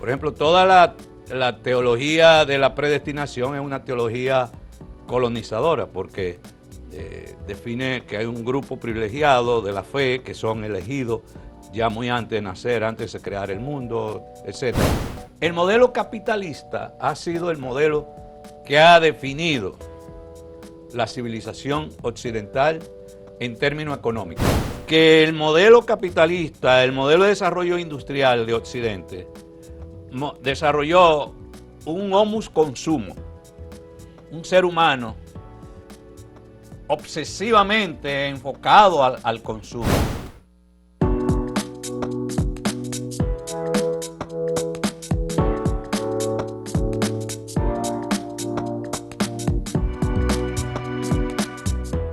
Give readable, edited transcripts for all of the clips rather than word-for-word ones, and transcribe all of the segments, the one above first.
Por ejemplo, toda la teología de la predestinación es una teología colonizadora, porque define que hay un grupo privilegiado de la fe que son elegidos ya muy antes de nacer, antes de crear el mundo, etc. El modelo capitalista ha sido el modelo que ha definido la civilización occidental en términos económicos. Que el modelo capitalista, el modelo de desarrollo industrial de Occidente, desarrolló un homus consumo, un ser humano obsesivamente enfocado al consumo.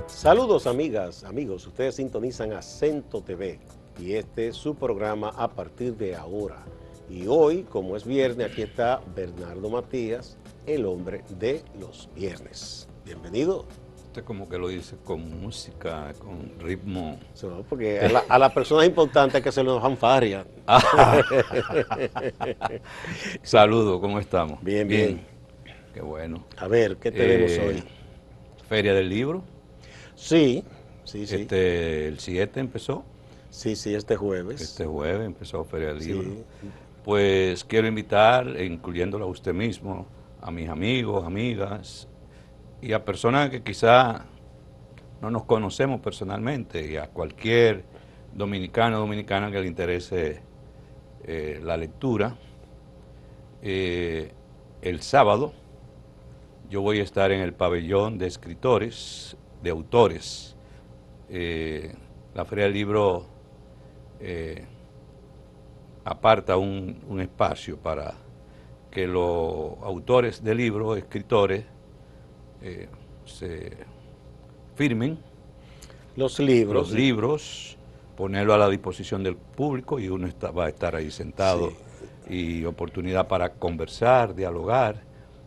Saludos amigas, amigos, ustedes sintonizan Acento TV y este es su programa A Partir de Ahora. Y hoy, como es viernes, aquí está Bernardo Matías, el hombre de los viernes. Bienvenido. Usted como que lo dice con música, con ritmo. No, porque a la persona importante hay que hacerle una fanfarria. Saludos, ¿cómo estamos? Bien, bien. Qué bueno. A ver, ¿qué tenemos hoy? Feria del Libro. Sí. El 7 empezó. Sí, este jueves. Este jueves empezó Feria del Libro. Sí. Pues quiero invitar, incluyéndolo a usted mismo, a mis amigos, amigas y a personas que quizá no nos conocemos personalmente y a cualquier dominicano o dominicana que le interese la lectura. El sábado yo voy a estar en el pabellón de escritores, de autores. La Feria del Libro aparta un espacio para que los autores de libros, escritores, se firmen los libros, ponerlo a la disposición del público y uno va a estar ahí sentado, y oportunidad para conversar, dialogar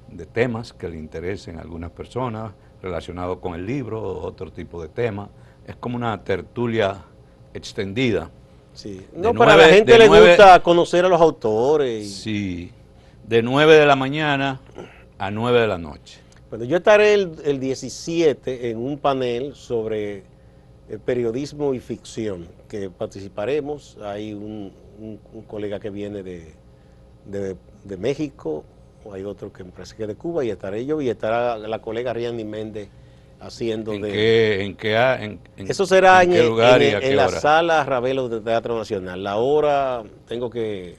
de temas que le interesen a algunas personas relacionados con el libro, otro tipo de temas. Es como una tertulia extendida. Sí. No, para la gente le gusta conocer a los autores. Sí, de 9 de la mañana a 9 de la noche. Bueno, yo estaré el 17 en un panel sobre periodismo y ficción, que participaremos. Hay un colega que viene de México, o hay otro que me parece que de Cuba, y estaré yo, y estará la colega Rianny Méndez haciendo Eso será ¿en qué lugar y a qué en la hora? Sala Ravelo del Teatro Nacional. La hora, tengo que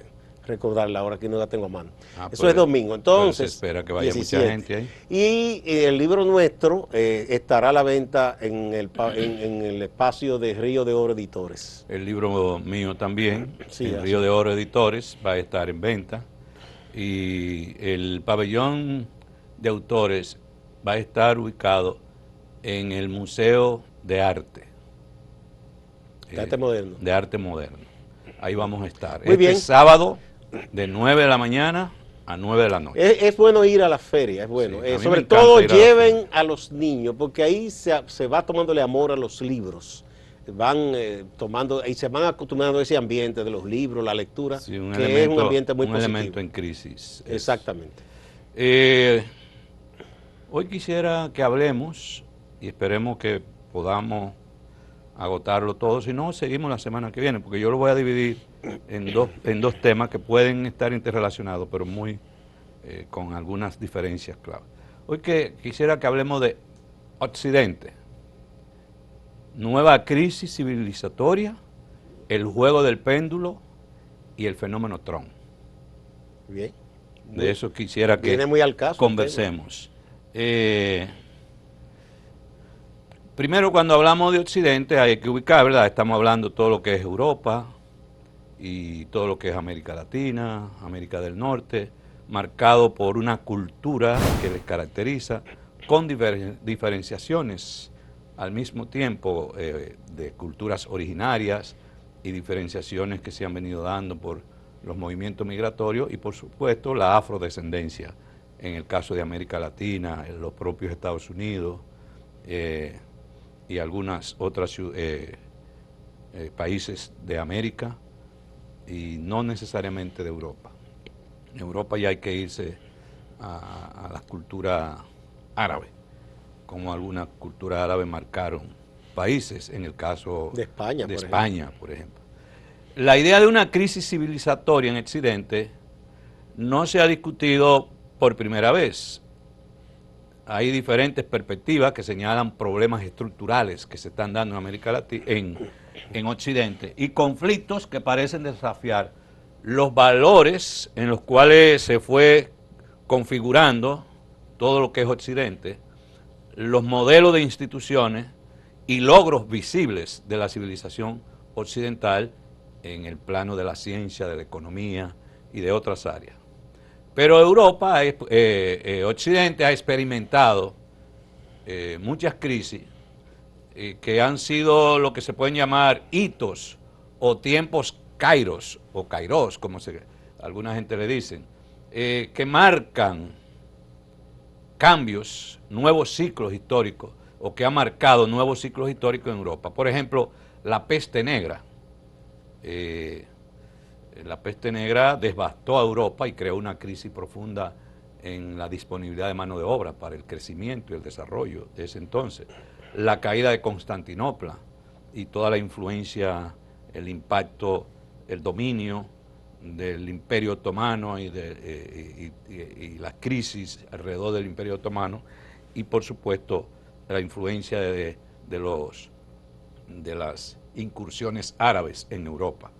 recordar la hora, que no la tengo a mano. Eso es domingo, entonces se espera que vaya 17. Mucha gente ahí. Y el libro nuestro estará a la venta en el espacio de Río de Oro Editores. El libro mío también, Sí, el Río de Oro Editores, va a estar en venta. Y el pabellón de autores va a estar ubicado en el Museo de Arte. De Arte Moderno. De Arte Moderno. Ahí vamos a estar. Muy bien. Sábado, de 9 de la mañana a 9 de la noche. Es bueno ir a la feria, es bueno. Sí, sobre todo lleven a los niños, porque ahí se va tomándole amor a los libros. Van tomando y se van acostumbrando a ese ambiente de los libros, la lectura, sí, es un ambiente muy positivo. Un elemento en crisis. Exactamente. Hoy quisiera que hablemos, y esperemos que podamos agotarlo todo, si no, seguimos la semana que viene, porque yo lo voy a dividir en dos temas que pueden estar interrelacionados, pero con algunas diferencias claves. Hoy quisiera que hablemos de Occidente, nueva crisis civilizatoria, el juego del péndulo y el fenómeno Trump. Bien. De eso quisiera que viene muy al caso, conversemos. Primero, cuando hablamos de Occidente hay que ubicar, ¿verdad? Estamos hablando de todo lo que es Europa y todo lo que es América Latina, América del Norte, marcado por una cultura que les caracteriza, con diferenciaciones al mismo tiempo de culturas originarias y diferenciaciones que se han venido dando por los movimientos migratorios y, por supuesto, la afrodescendencia, en el caso de América Latina, en los propios Estados Unidos, y algunas otras países de América y no necesariamente de Europa. En Europa ya hay que irse a la cultura árabe, como algunas culturas árabes marcaron países, en el caso de España, por ejemplo. La idea de una crisis civilizatoria en Occidente no se ha discutido por primera vez. Hay diferentes perspectivas que señalan problemas estructurales que se están dando en América Latina, en Occidente, y conflictos que parecen desafiar los valores en los cuales se fue configurando todo lo que es Occidente, los modelos de instituciones y logros visibles de la civilización occidental en el plano de la ciencia, de la economía y de otras áreas. Pero Europa, Occidente ha experimentado muchas crisis que han sido lo que se pueden llamar hitos o tiempos kairos, o kairos, como alguna gente le dicen, que marcan cambios, nuevos ciclos históricos, o que ha marcado nuevos ciclos históricos en Europa. Por ejemplo, la peste negra. La peste negra devastó a Europa y creó una crisis profunda en la disponibilidad de mano de obra para el crecimiento y el desarrollo de ese entonces. La caída de Constantinopla y toda la influencia, el impacto, el dominio del Imperio Otomano y las crisis alrededor del Imperio Otomano, y por supuesto la influencia de las incursiones árabes en Europa.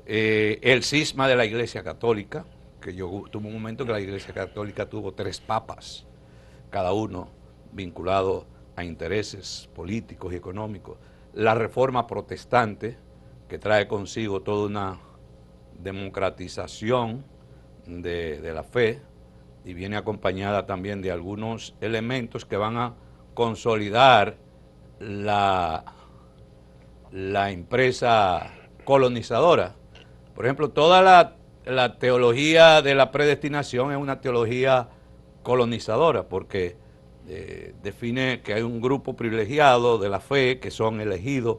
El cisma de la Iglesia Católica, que tuvo un momento que la Iglesia Católica tuvo 3 papas, cada uno vinculado a intereses políticos y económicos. La reforma protestante, que trae consigo toda una democratización de la fe, y viene acompañada también de algunos elementos que van a consolidar la empresa colonizadora. Por ejemplo, toda la teología de la predestinación es una teología colonizadora, porque define que hay un grupo privilegiado de la fe que son elegidos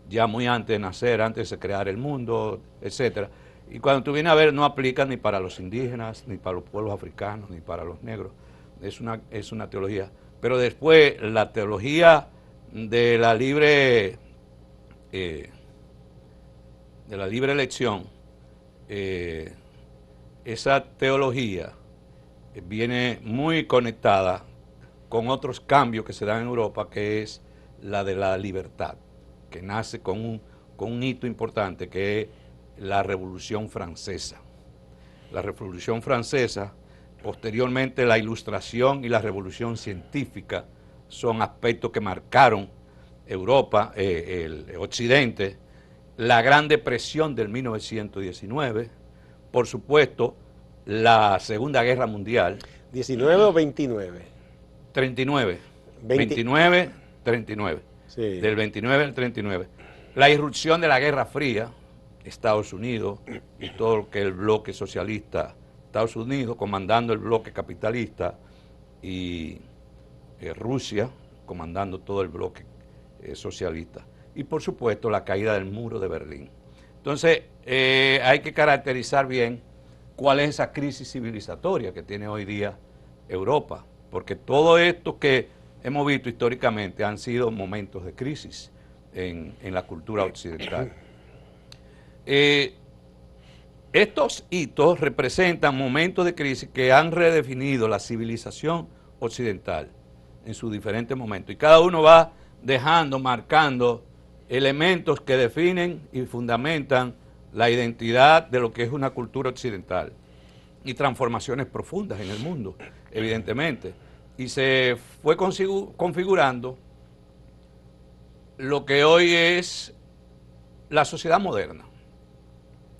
ya muy antes de nacer, antes de crear el mundo, etcétera. Y cuando tú vienes a ver, no aplica ni para los indígenas, ni para los pueblos africanos, ni para los negros. Es una teología. Pero después, la teología de la libre elección, esa teología viene muy conectada con otros cambios que se dan en Europa, que es la de la libertad, que nace con un hito importante, que es la Revolución Francesa. La Revolución Francesa, posteriormente la Ilustración y la Revolución Científica, son aspectos que marcaron Europa, el Occidente, la Gran Depresión del 1919, por supuesto, la Segunda Guerra Mundial. ¿19 o 29? 39. 29, 39. Sí. Del 29 al 39. La irrupción de la Guerra Fría, Estados Unidos y todo lo que es el bloque socialista, Estados Unidos comandando el bloque capitalista y Rusia comandando todo el bloque socialista. Y por supuesto la caída del muro de Berlín. Entonces hay que caracterizar bien cuál es esa crisis civilizatoria que tiene hoy día Europa, porque todo esto que hemos visto históricamente han sido momentos de crisis en la cultura occidental. Estos hitos representan momentos de crisis que han redefinido la civilización occidental en sus diferentes momentos, y cada uno va dejando, marcando elementos que definen y fundamentan la identidad de lo que es una cultura occidental, y transformaciones profundas en el mundo, evidentemente. Y se fue configurando lo que hoy es la sociedad moderna.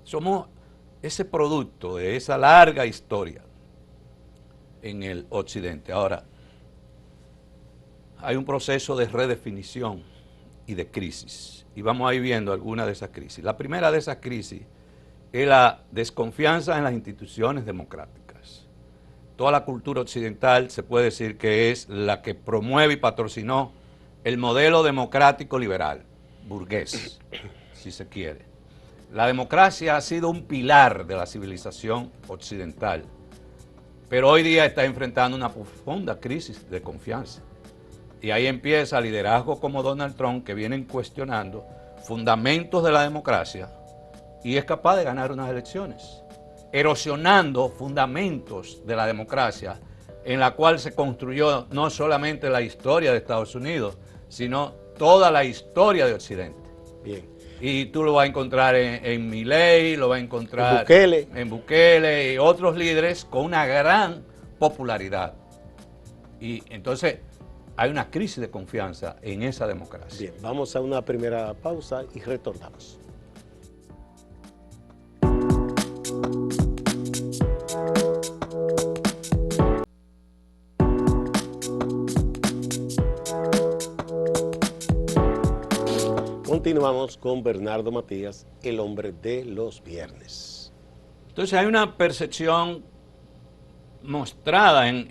Somos ese producto de esa larga historia en el Occidente. Ahora, hay un proceso de redefinición y de crisis, y vamos a ir viendo algunas de esas crisis. La primera de esas crisis es la desconfianza en las instituciones democráticas. Toda la cultura occidental se puede decir que es la que promueve y patrocinó el modelo democrático liberal, burgués, si se quiere. La democracia ha sido un pilar de la civilización occidental, pero hoy día está enfrentando una profunda crisis de confianza. Y ahí empieza liderazgos como Donald Trump, que vienen cuestionando fundamentos de la democracia y es capaz de ganar unas elecciones, erosionando fundamentos de la democracia en la cual se construyó no solamente la historia de Estados Unidos, sino toda la historia de Occidente. Bien. Y tú lo vas a encontrar en Milei, lo vas a encontrar En Bukele y otros líderes con una gran popularidad. Y entonces hay una crisis de confianza en esa democracia. Bien, vamos a una primera pausa y retornamos. Continuamos con Bernardo Matías, el hombre de los viernes. Entonces hay una percepción mostrada en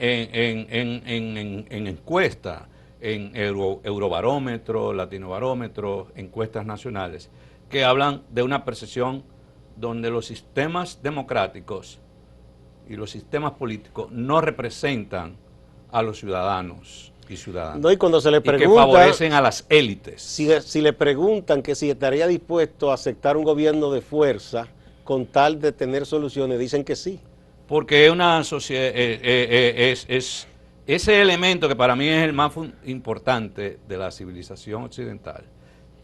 encuestas, en Eurobarómetro, Latinobarómetro, encuestas nacionales, que hablan de una percepción donde los sistemas democráticos y los sistemas políticos no representan a los ciudadanos y ciudadanas. No, y cuando se le pregunta, y que favorecen a las élites. Si le preguntan que si estaría dispuesto a aceptar un gobierno de fuerza con tal de tener soluciones, dicen que sí. Porque es una sociedad, ese elemento que para mí es el más importante de la civilización occidental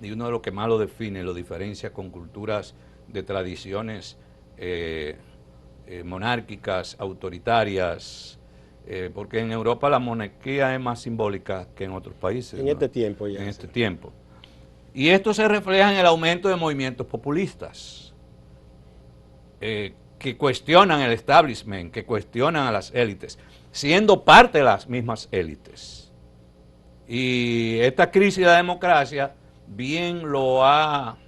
y uno de los que más lo define, lo diferencia con culturas de tradiciones monárquicas, autoritarias, porque en Europa la monarquía es más simbólica que en otros países. En ¿no? este tiempo ya. En este tiempo. Y esto se refleja en el aumento de movimientos populistas. Que cuestionan el establishment, que cuestionan a las élites, siendo parte de las mismas élites. Y esta crisis de la democracia bien lo ha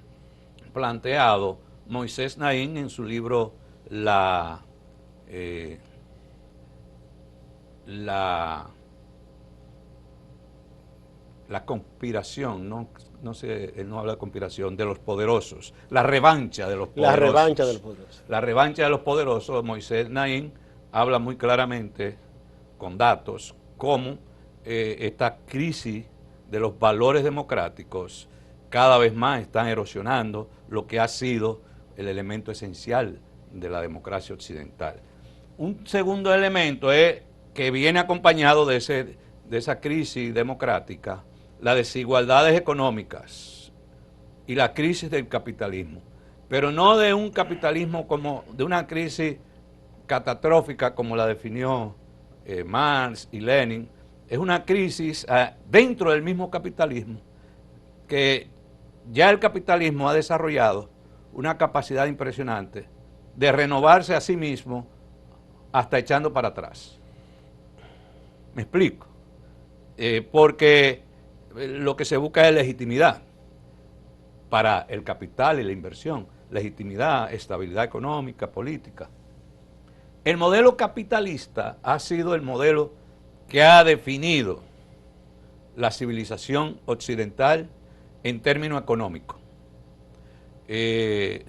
planteado Moisés Naim en su libro La conspiración, no sé, él no habla de conspiración, de los poderosos, la revancha de los poderosos. La revancha de los poderosos. La revancha de los poderosos, Moisés Naim habla muy claramente, con datos, cómo esta crisis de los valores democráticos cada vez más están erosionando lo que ha sido el elemento esencial de la democracia occidental. Un segundo elemento es que viene acompañado de esa crisis democrática, las desigualdades económicas y la crisis del capitalismo, pero no de un capitalismo como de una crisis catastrófica como la definió Marx y Lenin. Es una crisis dentro del mismo capitalismo, que ya el capitalismo ha desarrollado una capacidad impresionante de renovarse a sí mismo hasta echando para atrás. ¿Me explico? Porque lo que se busca es legitimidad para el capital y la inversión, legitimidad, estabilidad económica, política. El modelo capitalista ha sido el modelo que ha definido la civilización occidental en términos económicos. El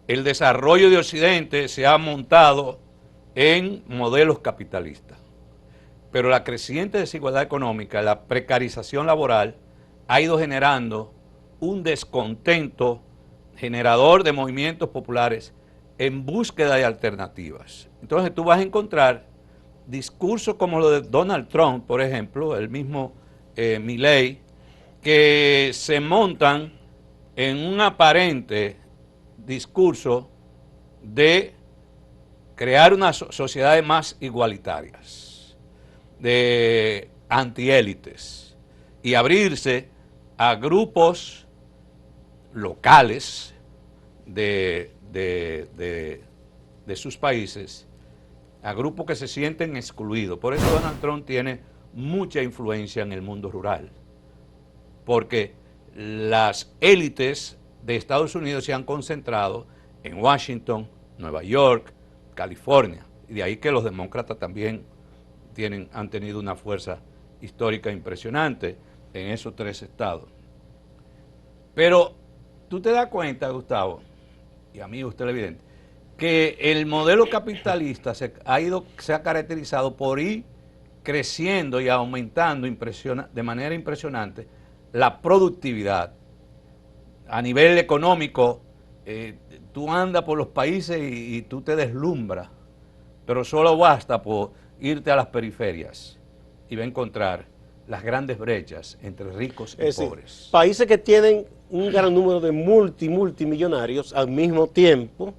desarrollo de Occidente se ha montado en modelos capitalistas, pero la creciente desigualdad económica, la precarización laboral, ha ido generando un descontento generador de movimientos populares en búsqueda de alternativas. Entonces tú vas a encontrar discursos como lo de Donald Trump, por ejemplo, el mismo Milei, que se montan en un aparente discurso de crear unas sociedades más igualitarias, de antiélites, y abrirse a grupos locales de sus países, a grupos que se sienten excluidos. Por eso Donald Trump tiene mucha influencia en el mundo rural, porque las élites de Estados Unidos se han concentrado en Washington, Nueva York, California, y de ahí que los demócratas también han tenido una fuerza histórica impresionante en esos tres estados. Pero tú te das cuenta, Gustavo, y amigos televidentes, que el modelo capitalista se ha caracterizado por ir creciendo y aumentando de manera impresionante la productividad. A nivel económico, tú andas por los países y tú te deslumbras, pero solo basta por irte a las periferias y va a encontrar las grandes brechas entre ricos y pobres. Países que tienen un gran número de multimillonarios al mismo tiempo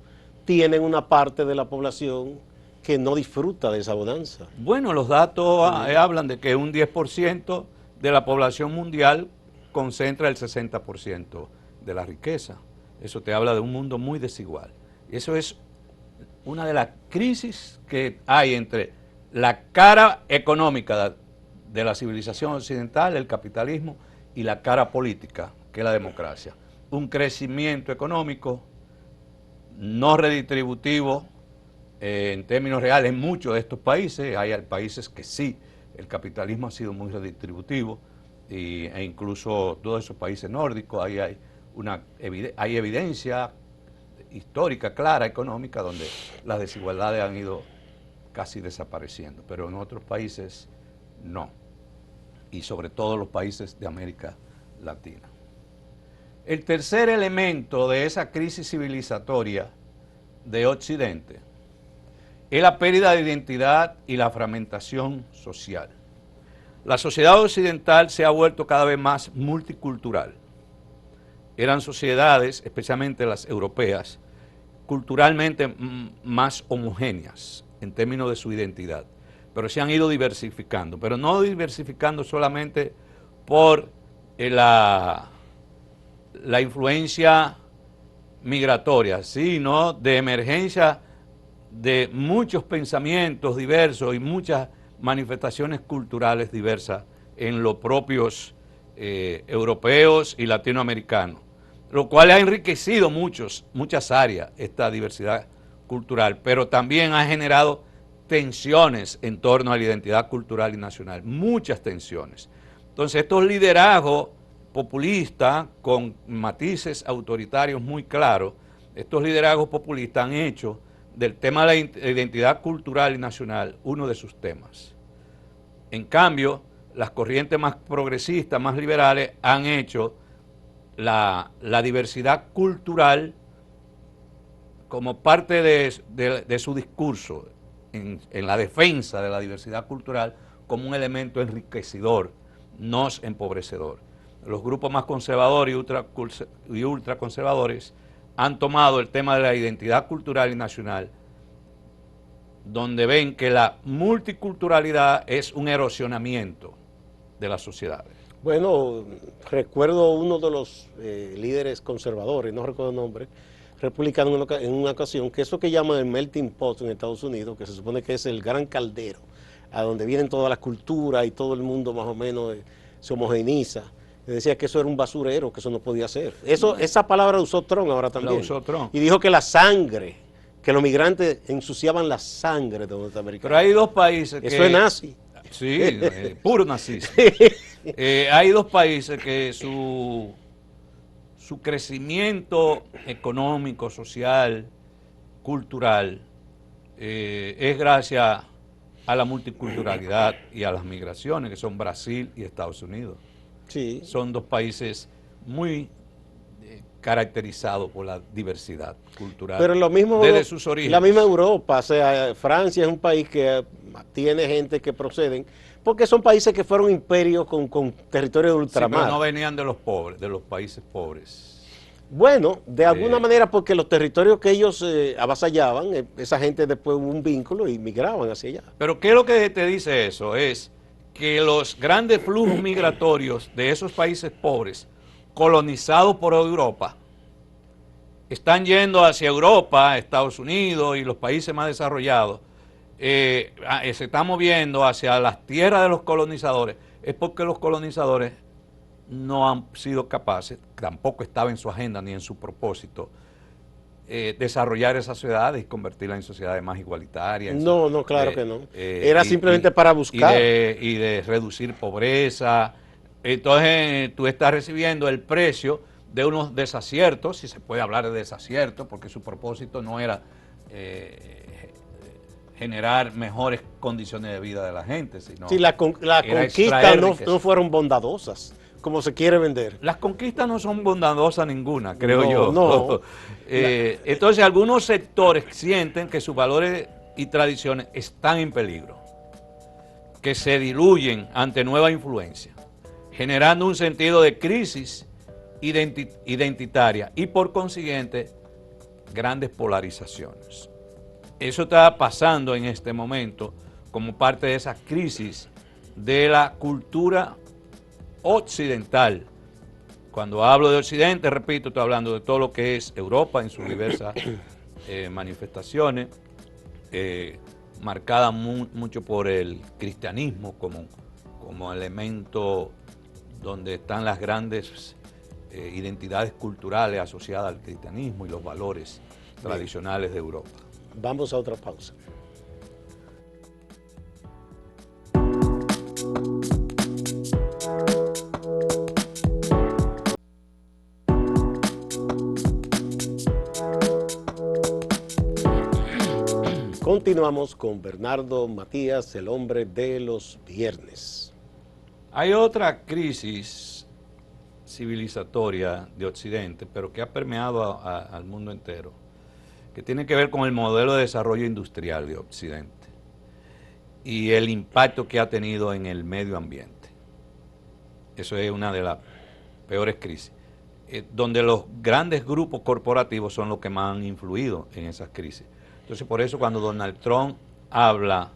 tienen una parte de la población que no disfruta de esa bonanza. Bueno, los datos hablan de que un 10% de la población mundial concentra el 60% de la riqueza. Eso te habla de un mundo muy desigual. Y eso es una de las crisis que hay entre la cara económica de la civilización occidental, el capitalismo, y la cara política, que es la democracia. Un crecimiento económico no redistributivo en términos reales en muchos de estos países. Hay países que sí, el capitalismo ha sido muy redistributivo, e incluso todos esos países nórdicos, hay evidencia histórica, clara, económica, donde las desigualdades han ido casi desapareciendo, pero en otros países no, y sobre todo los países de América Latina. El tercer elemento de esa crisis civilizatoria de Occidente es la pérdida de identidad y la fragmentación social. La sociedad occidental se ha vuelto cada vez más multicultural. Eran sociedades, especialmente las europeas, culturalmente más homogéneas en términos de su identidad, pero se han ido diversificando, pero no diversificando solamente por la influencia migratoria, sino de emergencia de muchos pensamientos diversos y muchas manifestaciones culturales diversas en los propios europeos y latinoamericanos, lo cual ha enriquecido muchas áreas esta diversidad cultural, pero también ha generado tensiones en torno a la identidad cultural y nacional, muchas tensiones. Entonces estos liderazgos populistas con matices autoritarios muy claros, estos liderazgos populistas han hecho del tema de la identidad cultural y nacional uno de sus temas. En cambio, las corrientes más progresistas, más liberales, han hecho la diversidad cultural como parte de su discurso en la defensa de la diversidad cultural como un elemento enriquecedor, no empobrecedor. Los grupos más conservadores y ultraconservadores han tomado el tema de la identidad cultural y nacional, donde ven que la multiculturalidad es un erosionamiento de las sociedades. Bueno, recuerdo uno de los líderes conservadores, no recuerdo el nombre, republicano en una ocasión, que eso que llaman el melting pot en Estados Unidos, que se supone que es el gran caldero, a donde vienen todas las culturas y todo el mundo más o menos se homogeniza. Decía que eso era un basurero, que eso no podía ser. Esa palabra usó Trump ahora también. La usó Trump. Y dijo que la sangre, que los migrantes ensuciaban la sangre de los norteamericanos. Pero hay dos países que... Eso es nazi. Sí, puro nazismo. Hay dos países que su crecimiento económico, social, cultural, es gracias a la multiculturalidad y a las migraciones, que son Brasil y Estados Unidos. Sí. Son dos países muy caracterizados por la diversidad cultural. Pero lo mismo, desde sus orígenes. La misma Europa, o sea, Francia es un país que tiene gente que proceden, porque son países que fueron imperios con territorio de ultramar. Sí, pero no venían de los pobres, de los países pobres. Bueno, de alguna manera, porque los territorios que ellos avasallaban, esa gente después hubo un vínculo y migraban hacia allá. Pero ¿qué es lo que te dice eso? Es que los grandes flujos migratorios de esos países pobres, colonizados por Europa, están yendo hacia Europa, Estados Unidos y los países más desarrollados, se están moviendo hacia las tierras de los colonizadores, es porque los colonizadores no han sido capaces, tampoco estaba en su agenda ni en su propósito, desarrollar esas sociedades y convertirlas en sociedades más igualitarias. No, claro que no. Era simplemente para buscar. Y de reducir pobreza. Entonces tú estás recibiendo el precio de unos desaciertos, si se puede hablar de desaciertos, porque su propósito no era generar mejores condiciones de vida de la gente, sino Sí, la conquista no fueron bondadosas, como se quiere vender. Las conquistas no son bondadosas ninguna, creo No, yo. no. Entonces algunos sectores sienten que sus valores y tradiciones están en peligro, que se diluyen ante nueva influencia, generando un sentido de crisis identitaria y por consiguiente grandes polarizaciones. Eso está pasando en este momento como parte de esa crisis de la cultura occidental. Cuando hablo de Occidente, repito, estoy hablando de todo lo que es Europa en sus diversas manifestaciones, marcada mucho por el cristianismo como elemento donde están las grandes identidades culturales asociadas al cristianismo y los valores tradicionales de Europa. Vamos a otra pausa. Continuamos con Bernardo Matías, el hombre de los viernes. Hay otra crisis civilizatoria de Occidente, pero que ha permeado al mundo entero, que tiene que ver con el modelo de desarrollo industrial de Occidente y el impacto que ha tenido en el medio ambiente. Eso es una de las peores crisis, donde los grandes grupos corporativos son los que más han influido en esas crisis. Entonces, por eso cuando Donald Trump habla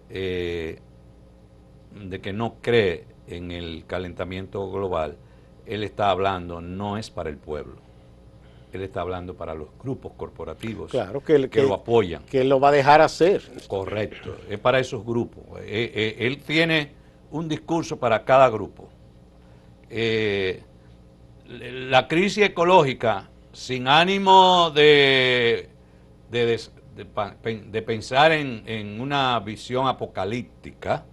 de que no cree en el calentamiento global, él está hablando, no es para el pueblo, él está hablando para los grupos corporativos, claro, que lo apoyan. Que él lo va a dejar hacer. Correcto, es para esos grupos. Él tiene un discurso para cada grupo. La crisis ecológica, sin ánimo de pensar en una visión apocalíptica,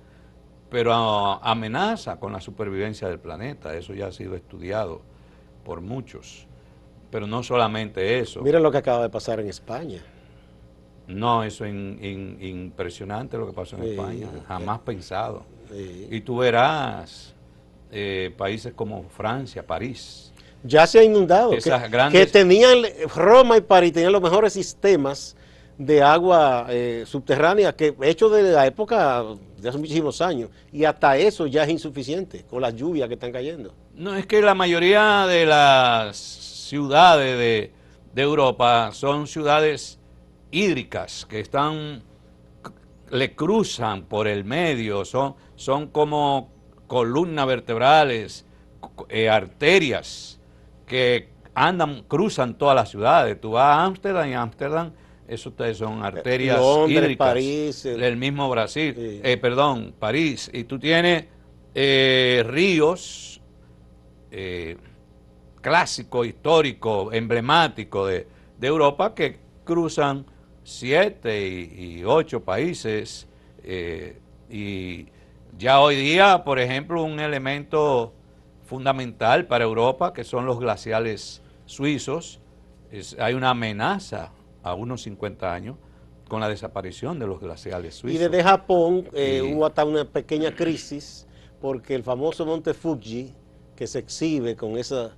pero amenaza con la supervivencia del planeta. Eso ya ha sido estudiado por muchos. Pero no solamente eso. Mira lo que acaba de pasar en España. No, eso es impresionante lo que pasó en España. Jamás pensado. Y tú verás países como Francia, París. Ya se ha inundado. Que tenían, Roma y París tenían los mejores sistemas de agua subterránea que hecho desde la época de hace muchísimos años, y hasta eso ya es insuficiente con las lluvias que están cayendo. No, es que la mayoría de las ciudades de Europa son ciudades hídricas que le cruzan por el medio, son como columnas vertebrales, arterias que cruzan todas las ciudades. Tú vas a Ámsterdam y Ámsterdam, eso son arterias Londres, hídricas, París, del mismo Brasil, sí. París, y tú tienes ríos clásicos, históricos, emblemáticos de Europa que cruzan 7 y 8 países, y ya hoy día, por ejemplo, un elemento fundamental para Europa, que son los glaciales suizos, hay una amenaza a unos 50 años con la desaparición de los glaciales suizos. Y desde Japón hubo hasta una pequeña crisis, porque el famoso monte Fuji, que se exhibe con esa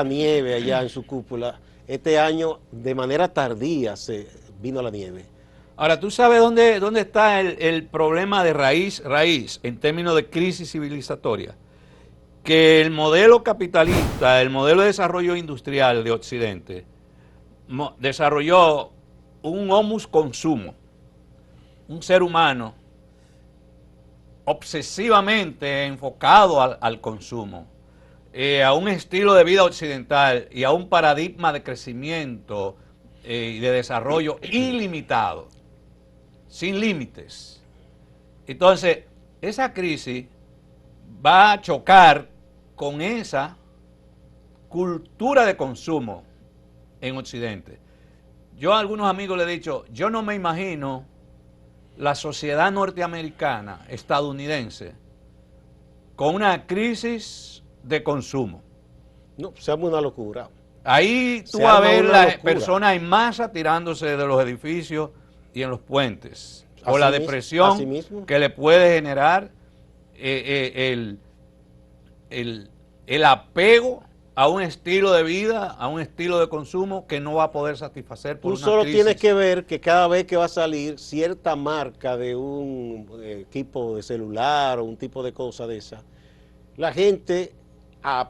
nieve allá en su cúpula, este año de manera tardía se vino la nieve. Ahora, ¿tú sabes dónde está el problema de raíz en términos de crisis civilizatoria? Que el modelo capitalista, el modelo de desarrollo industrial de Occidente, desarrolló un homus consumo, un ser humano obsesivamente enfocado al consumo, a un estilo de vida occidental y a un paradigma de crecimiento y de desarrollo ilimitado, sin límites. Entonces, esa crisis va a chocar con esa cultura de consumo en Occidente. Yo a algunos amigos les he dicho, yo no me imagino la sociedad norteamericana, estadounidense, con una crisis de consumo. No, se arma una locura. Ahí tú Se vas a arma ver una las locura. personas en masa tirándose de los edificios y en los puentes. Por Así la mismo, depresión así mismo. que le puede generar el apego a un estilo de vida, a un estilo de consumo que no va a poder satisfacer por Tú una solo crisis. tienes que ver que cada vez que va a salir cierta marca de un equipo de celular o un tipo de cosa de esa, la gente,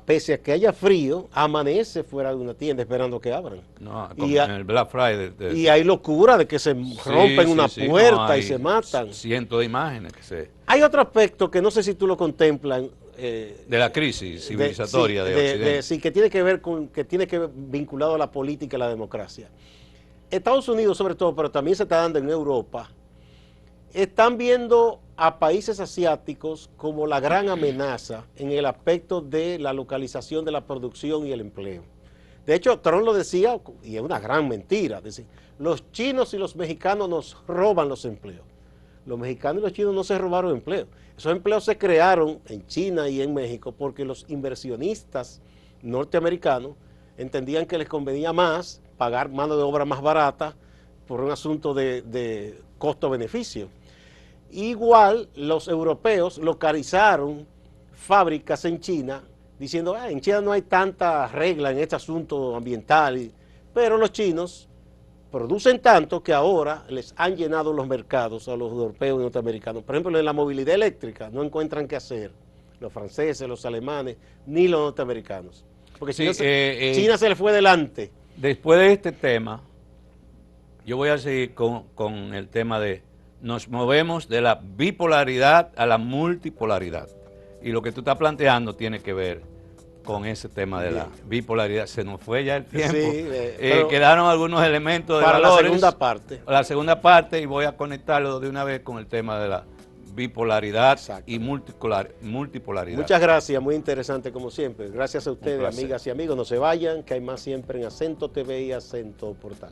pese a que haya frío, amanece fuera de una tienda esperando que abran. No, Y, como en el Black Friday. y hay locura de que se rompen una puerta no, y se matan. Cientos de imágenes Hay otro aspecto que no sé si tú lo contemplas. De la crisis civilizatoria de Occidente. Sí, que tiene que ver con, que tiene que ver vinculado a la política y la democracia. Estados Unidos sobre todo, pero también se está dando en Europa, están viendo a países asiáticos como la gran amenaza en el aspecto de la localización de la producción y el empleo. De hecho, Trump lo decía, y es una gran mentira, decir, los chinos y los mexicanos nos roban los empleos. Los mexicanos y los chinos no se robaron empleos. Esos empleos se crearon en China y en México porque los inversionistas norteamericanos entendían que les convenía más pagar mano de obra más barata por un asunto de costo-beneficio. Igual los europeos localizaron fábricas en China diciendo, en China no hay tanta regla en este asunto ambiental, pero los chinos producen tanto que ahora les han llenado los mercados a los europeos y norteamericanos. Por ejemplo, en la movilidad eléctrica no encuentran qué hacer los franceses, los alemanes, ni los norteamericanos. Porque Sí, China se le fue delante. Después de este tema, yo voy a seguir con el tema de nos movemos de la bipolaridad a la multipolaridad. Y lo que tú estás planteando tiene que ver con ese tema de la bipolaridad. Se nos fue ya el tiempo. Sí, quedaron algunos elementos de para valores. La segunda parte. La segunda parte, y voy a conectarlo de una vez con el tema de la bipolaridad y multipolaridad. Muchas gracias, muy interesante como siempre. Gracias a ustedes, amigas y amigos. No se vayan, que hay más siempre en Acento TV y Acento Portal.